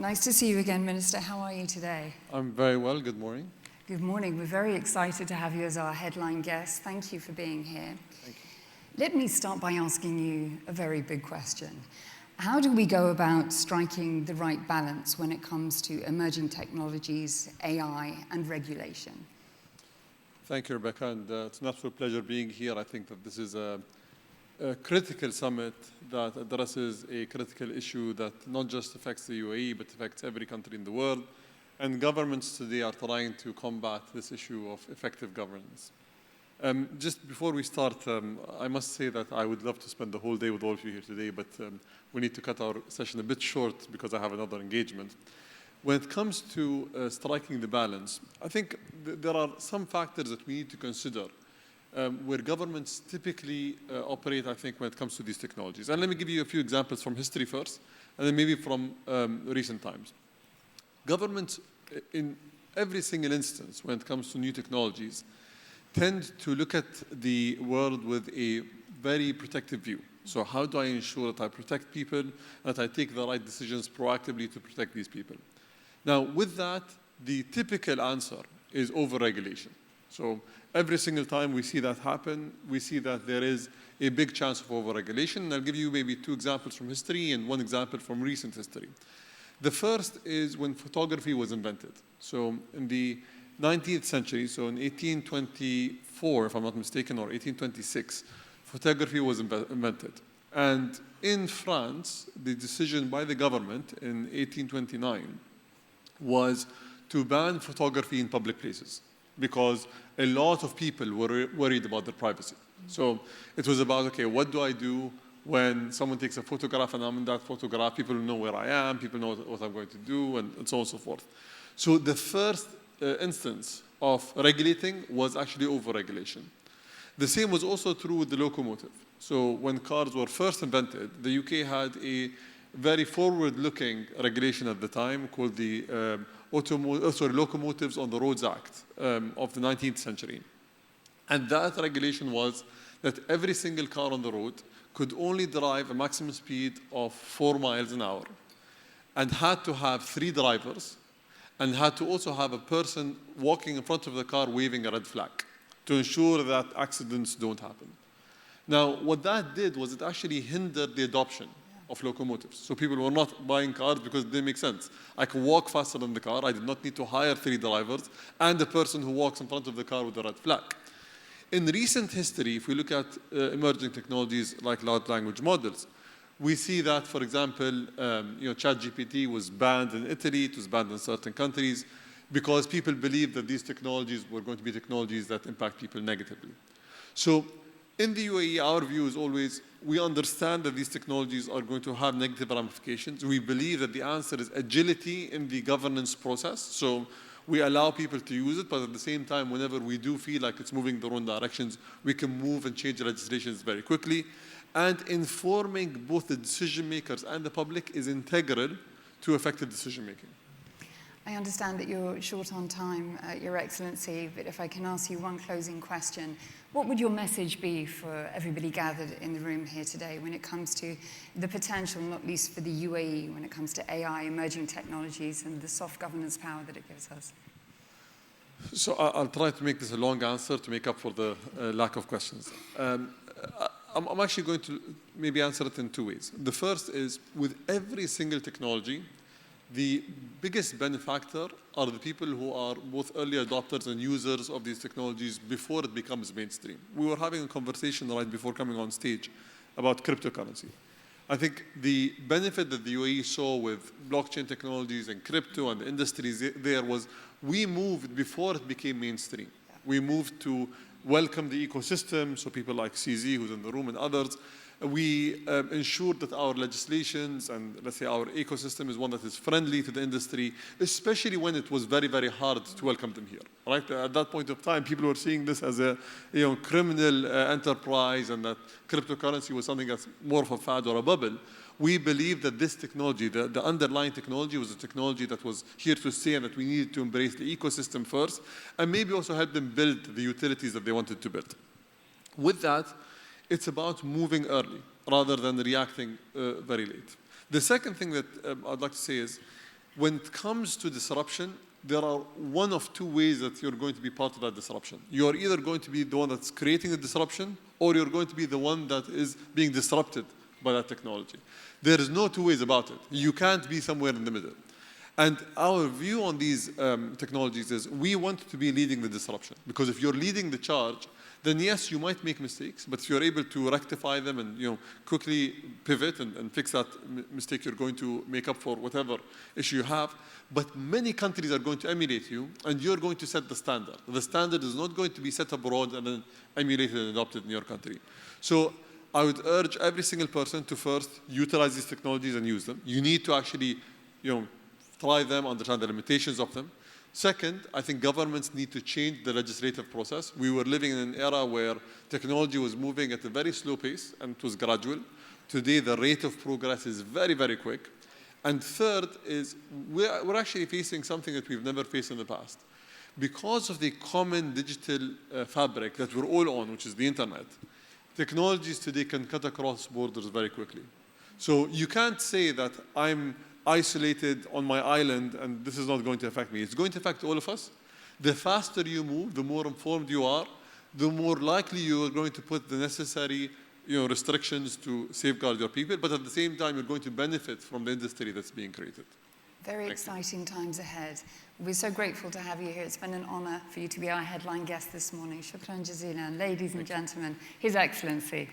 Nice to see you again, Minister. How are you today? I'm very well. Good morning. Good morning. We're very excited to have you as our headline guest. Thank you for being here. Thank you. Let me start by asking you a very big question. How do we go about striking the right balance when it comes to emerging technologies, AI, and regulation? Thank you, Rebecca. And it's an absolute pleasure being here. I think that this is a critical summit that addresses a critical issue that not just affects the UAE, but affects every country in the world. And governments today are trying to combat this issue of effective governance. Just before we start, I must say that I would love to spend the whole day with all of you here today, but we need to cut our session a bit short because I have another engagement. When it comes to striking the balance, I think there are some factors that we need to consider where governments typically operate, I think, when it comes to these technologies. And let me give you a few examples from history first, and then maybe from recent times. Governments, in every single instance, when it comes to new technologies, tend to look at the world with a very protective view. So how do I ensure that I protect people, that I take the right decisions proactively to protect these people? Now, with that, the typical answer is over-regulation. So every single time we see that happen, we see that there is a big chance of over-regulation. And I'll give you maybe two examples from history and one example from recent history. The first is when photography was invented. So in the 19th century, so in 1824, if I'm not mistaken, or 1826, photography was invented. And in France, the decision by the government in 1829 was to ban photography in public places, because a lot of people were worried about their privacy. So it was about, okay, what do I do when someone takes a photograph and I'm in that photograph? People know where I am, people know what I'm going to do, and so on and so forth. So the first instance of regulating was actually over-regulation. The same was also true with the locomotive. So when cars were first invented, the UK had a very forward-looking regulation at the time called the Locomotives on the Roads Act of the 19th century. And that regulation was that every single car on the road could only drive a maximum speed of 4 miles an hour and had to have 3 drivers and had to also have a person walking in front of the car waving a red flag to ensure that accidents don't happen. Now, what that did was it actually hindered the adoption of locomotives. So people were not buying cars because it didn't make sense. I can walk faster than the car. I did not need to hire 3 drivers and the person who walks in front of the car with a red flag. In recent history, if we look at emerging technologies like large language models, we see that, for example, ChatGPT was banned in Italy, it was banned in certain countries, because people believed that these technologies were going to be technologies that impact people negatively. So in the UAE, our view is always, we understand that these technologies are going to have negative ramifications. We believe that the answer is agility in the governance process. So we allow people to use it, but at the same time, whenever we do feel like it's moving the wrong directions, we can move and change the legislations very quickly. And informing both the decision makers and the public is integral to effective decision making. I understand that you're short on time, Your Excellency, but if I can ask you one closing question, what would your message be for everybody gathered in the room here today when it comes to the potential, not least for the UAE, when it comes to AI, emerging technologies, and the soft governance power that it gives us? So I'll try to make this a long answer to make up for the lack of questions. I'm actually going to maybe answer it in 2 ways. The first is, with every single technology, the biggest benefactor are the people who are both early adopters and users of these technologies before it becomes mainstream. We were having a conversation right before coming on stage about cryptocurrency. I think the benefit that the UAE saw with blockchain technologies and crypto and the industries there was we moved before it became mainstream. We moved to welcome the ecosystem, so people like CZ, who's in the room, and others. We ensured that our legislations and, let's say, our ecosystem is one that is friendly to the industry, especially when it was very, very hard to welcome them here. Right? At that point of time, people were seeing this as a criminal enterprise, and that cryptocurrency was something that's more of a fad or a bubble. We believe that this technology, the underlying technology, was a technology that was here to stay, and that we needed to embrace the ecosystem first, and maybe also help them build the utilities that they wanted to build. With that, it's about moving early rather than reacting very late. The second thing that I'd like to say is when it comes to disruption, there are one of two ways that you're going to be part of that disruption. You're either going to be the one that's creating the disruption, or you're going to be the one that is being disrupted by that technology. There is no two ways about it. You can't be somewhere in the middle. And our view on these technologies is we want to be leading the disruption. Because if you're leading the charge, then yes, you might make mistakes, but if you're able to rectify them and quickly pivot and fix that mistake, you're going to make up for whatever issue you have. But many countries are going to emulate you, and you're going to set the standard. The standard is not going to be set abroad and then emulated and adopted in your country. So I would urge every single person to first utilize these technologies and use them. You need to actually try them, understand the limitations of them. Second, I think governments need to change the legislative process. We were living in an era where technology was moving at a very slow pace, and it was gradual. Today, the rate of progress is very, very quick. And third is we're actually facing something that we've never faced in the past. Because of the common digital fabric that we're all on, which is the internet, technologies today can cut across borders very quickly. So you can't say that I'm isolated on my island and this is not going to affect me. It's going to affect all of us. The faster you move, the more informed you are, the more likely you are going to put the necessary restrictions to safeguard your people, but at the same time, you're going to benefit from the industry that's being created. Very exciting times ahead. We're so grateful to have you here. It's been an honor for you to be our headline guest this morning. Shukran jazilan, ladies and gentlemen, His Excellency.